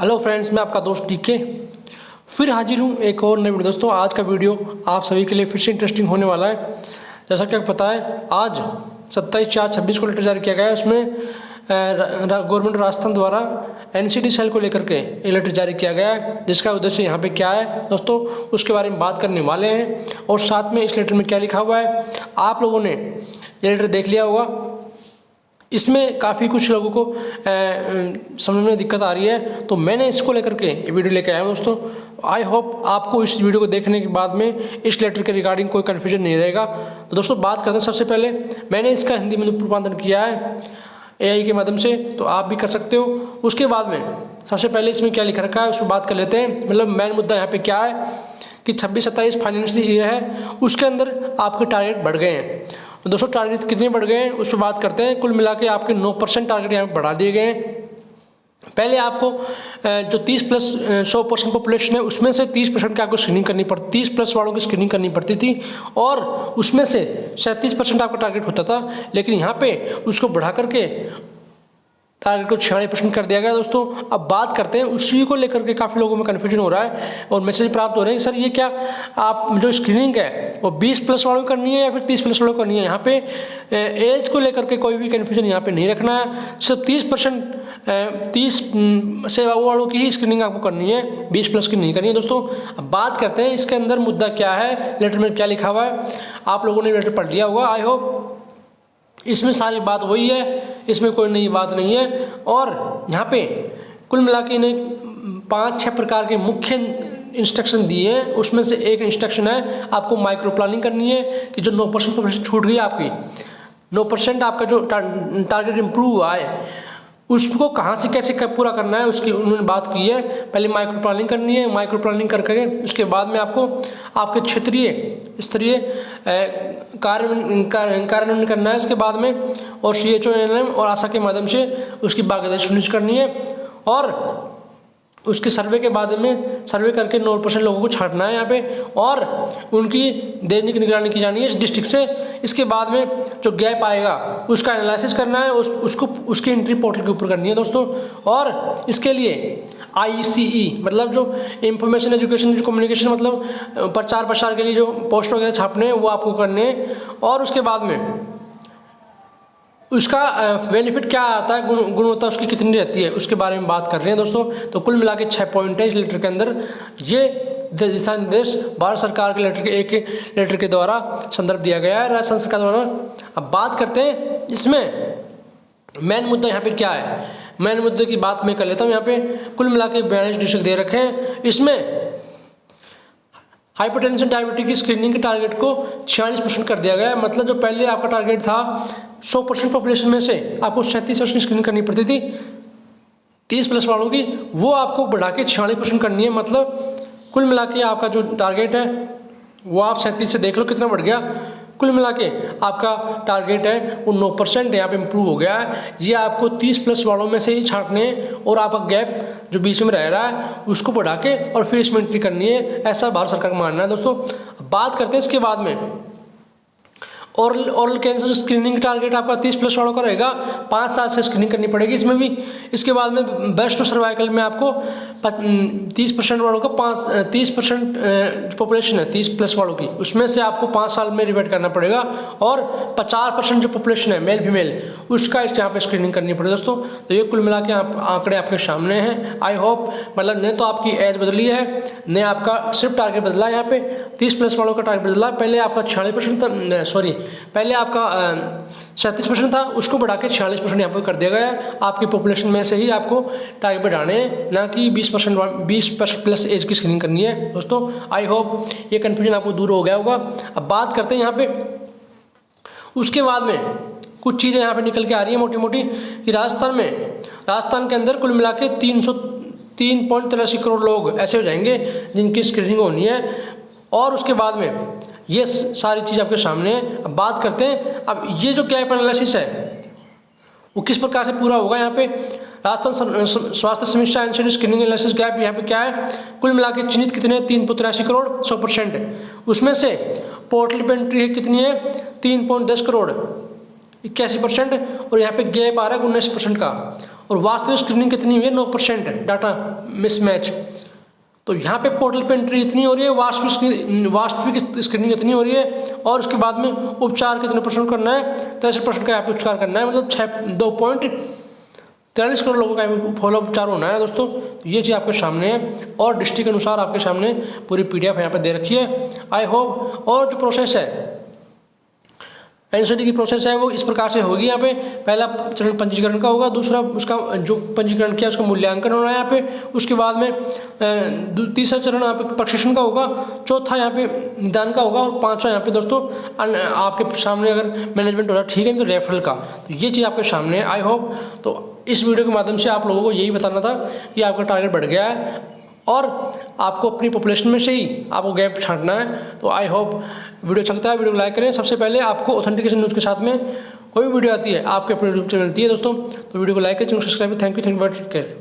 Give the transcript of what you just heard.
Hello friends, मैं आपका दोस्त टीके फिर हाजिर हूँ एक और नई वीडियो। दोस्तों, आज का वीडियो आप सभी के लिए फिर से इंटरेस्टिंग होने वाला है। जैसा कि आपको पता है, आज 27/4/26 को लेटर जारी किया गया है। उसमें गवर्नमेंट राजस्थान द्वारा एनसीडी सेल को लेकर के एक लेटर जारी किया गया है, जिसका उद्देश्य यहाँ पे क्या है दोस्तों, उसके बारे में बात करने वाले हैं। और साथ में इस लेटर में क्या लिखा हुआ है, आप लोगों ने ये लेटर देख लिया होगा। इसमें काफ़ी कुछ लोगों को समझ में दिक्कत आ रही है, तो मैंने इसको लेकर के वीडियो लेकर आया हूँ दोस्तों। आई होप आपको इस वीडियो को देखने के बाद में इस लेटर के रिगार्डिंग कोई कन्फ्यूजन नहीं रहेगा। तो दोस्तों, बात करते हैं। सबसे पहले मैंने इसका हिंदी में रूपांतरण किया है एआई के माध्यम से, तो आप भी कर सकते हो। उसके बाद में सबसे पहले इसमें क्या लिखा रखा है उस पर बात कर लेते हैं। मतलब मेन मुद्दा यहाँ पे क्या है कि 26-27 फाइनेंशियल ईयर है, उसके अंदर आपके टारगेट बढ़ गए हैं। तो दोस्तों, टारगेट कितने बढ़ गए हैं उस पर बात करते हैं। कुल मिला के आपके 9% टारगेट यहाँ पे बढ़ा दिए गए हैं। पहले आपको जो 30+100% पॉपुलेशन है, उसमें से 30% की आपको स्क्रीनिंग करनी पड़ती, 30+ वालों की स्क्रीनिंग करनी पड़ती थी, और उसमें से 37% आपका टारगेट होता था। लेकिन यहाँ पे उसको बढ़ा करके टारगेट को 46% कर दिया गया दोस्तों। अब बात करते हैं उसी को लेकर के काफ़ी लोगों में कन्फ्यूजन हो रहा है और मैसेज प्राप्त हो रहे हैं, सर ये क्या आप जो स्क्रीनिंग है वो 20+ वालों को करनी है या फिर 30+ वालों को करनी है। यहाँ पे एज को लेकर के कोई भी कन्फ्यूजन यहाँ पे नहीं रखना है। सिर्फ 30 से वालों की ही स्क्रीनिंग आपको करनी है, 20+ की नहीं करनी है दोस्तों। अब बात करते हैं इसके अंदर मुद्दा क्या है, लेटर में क्या लिखा हुआ है। आप लोगों ने लेटर पढ़ लिया होगा आई होप। इसमें सारी बात वही है, इसमें कोई नई बात नहीं है। और यहाँ पे कुल मिला के इन्हें 5-6 प्रकार के मुख्य इंस्ट्रक्शन दिए हैं। उसमें से एक इंस्ट्रक्शन है आपको माइक्रो प्लानिंग करनी है कि जो 9% छूट गई आपकी, 9% आपका जो टारगेट इम्प्रूव हुआ है उसको कहाँ से कैसे पूरा करना है उसकी उन्होंने बात की है। पहले माइक्रो प्लानिंग करनी है, माइक्रो प्लानिंग करके उसके बाद में आपको आपके क्षेत्रीय स्तरीय कार्यान्वयन करना है इसके बाद में, और CHONM और आशा के माध्यम से उसकी भागीदारी सुनिश्चित करनी है। और उसके सर्वे के बाद में सर्वे करके 9% लोगों को छांटना है यहाँ पे, और उनकी दैनिक निगरानी की जानी है इस डिस्ट्रिक्ट से। इसके बाद में जो गैप आएगा उसका एनालिसिस करना है, उसको उसकी एंट्री पोर्टल के ऊपर करनी है दोस्तों। और इसके लिए ICE मतलब जो इंफॉर्मेशन एजुकेशन कम्युनिकेशन मतलब प्रचार प्रसार के लिए जो पोस्टर वगैरह छापने हैं वो आपको करने हैं। और उसके बाद में उसका बेनिफिट क्या आता है, गुणवत्ता उसकी कितनी रहती है उसके बारे में बात कर रहे हैं दोस्तों। तो कुल मिला के 6 पॉइंट है इस लेटर के अंदर। ये दिशा निर्देश भारत सरकार के लेटर के द्वारा संदर्भ दिया गया है राजस्थान सरकार द्वारा। अब बात करते हैं इसमें मेन मुद्दा यहाँ पे क्या है। मेन मुद्दे की बात मैं कर लेता हूँ। यहाँ पे कुल मिला के 42 डिस्ट्रिक्ट दे रखे हैं। इसमें हाइपरटेंशन डायबिटीज की स्क्रीनिंग के टारगेट को 46% कर दिया गया है। मतलब जो पहले आपका टारगेट था 100% पॉपुलेशन में से आपको 37% की स्क्रीनिंग करनी पड़ती थी 30+ वालों की, वो आपको बढ़ा के 46% करनी है। मतलब कुल मिला के आपका जो टारगेट है वो आप 37 से देख लो कितना बढ़ गया। कुल मिला के आपका टारगेट है वो 9% यहाँ पे इम्प्रूव हो गया है। ये आपको 30+ वालों में से ही छांटने और आपका गैप जो बीच में रह रहा है उसको बढ़ा के और फिर इसमें एंट्री करनी है, ऐसा भारत सरकार का मानना है दोस्तों। बात करते हैं इसके बाद में ओरल कैंसर स्क्रीनिंग टारगेट आपका 30+ वालों का रहेगा, 5 साल से स्क्रीनिंग करनी पड़ेगी इसमें भी। इसके बाद में बेस्ट टू सर्वाइकल में आपको 30% वालों का 30% पॉपुलेशन है 30+ वालों की, उसमें से आपको 5 साल में रिवेट करना पड़ेगा। और 50% जो पॉपुलेशन है मेल फीमेल उसका यहाँ पे स्क्रीनिंग करनी पड़ेगी दोस्तों। तो ये कुल मिला के आंकड़े आपके सामने हैं। आई होप मतलब न तो आपकी एज बदली है न आपका सिर्फ टारगेट बदला है। यहाँ पे 30+ वालों का टारगेट बदला। पहले आपका 46% था, सॉरी पहले आपका 37% था, उसको बढ़ा के 46% यहाँ पर कर दिया गया है। आपकी पॉपुलेशन में से ही आपको टारगेट बढ़ाने हैं, ना कि 20% एज की स्क्रीनिंग करनी है दोस्तों। आई होप ये कन्फ्यूजन आपको दूर हो गया होगा। अब बात करते हैं यहाँ पे उसके बाद में कुछ चीज़ें यहाँ पे निकल के आ रही है मोटी मोटी कि राजस्थान के अंदर कुल मिला के 303.83 करोड़ लोग ऐसे हो जाएंगे जिनकी स्क्रीनिंग होनी है। और उसके बाद में ये सारी चीज़ आपके सामने है। अब बात करते हैं अब ये जो गैप एनालिसिस है वो किस प्रकार से पूरा होगा। यहाँ पे राजस्थान स्वास्थ्य समीक्षा एनसीडी स्क्रीनिंग एनालिसिस गैप यहाँ पे क्या है, कुल मिला के चिन्हित कितने 383 करोड़ 100%, उसमें से पोर्टल पे एंट्री है कितनी है 3.10 करोड़ 81%, और यहाँ पे गैप आ रहा है 19% का। और वास्तविक स्क्रीनिंग कितनी हुई है 9% डाटा मिसमैच। तो यहाँ पे पोर्टल पे एंट्री इतनी हो रही है, वास्तविक स्क्रीनिंग इतनी हो रही है, और उसके बाद में उपचार कितने % करना है, 63% का यहाँ पे उपचार करना है, मतलब 2.43 करोड़ लोगों का फॉलो उपचार होना है दोस्तों। तो ये चीज़ आपके सामने है और डिस्ट्रिक्ट के अनुसार आपके सामने पूरी PDF यहाँ पे दे रखी है। आई होप, और जो प्रोसेस है NCT की प्रोसेस है वो इस प्रकार से होगी। यहाँ पे पहला चरण पंजीकरण का होगा, दूसरा उसका जो पंजीकरण किया उसका मूल्यांकन होना है यहाँ पे, उसके बाद में तीसरा चरण यहाँ पे प्रशिक्षण का होगा, चौथा यहाँ पे निदान का होगा, और पांचवा यहाँ पे दोस्तों आपके सामने अगर मैनेजमेंट हो रहा है ठीक है तो रेफरल का। तो ये चीज़ आपके सामने है। आई होप तो इस वीडियो के माध्यम से आप लोगों को यही बताना था कि आपका टारगेट बढ़ गया है और आपको अपनी पॉपुलेशन में से ही आपको गैप छांटना है। तो आई होप वीडियो अच्छा लगता है, वीडियो को लाइक करें। सबसे पहले आपको ऑथेंटिकेशन न्यूज़ के साथ में कोई भी वीडियो आती है आपके अपने यूट्यूब चैनल मिलती है दोस्तों, तो वीडियो को लाइक करें, चैनल सब्सक्राइब करें। Thank you very much, take care.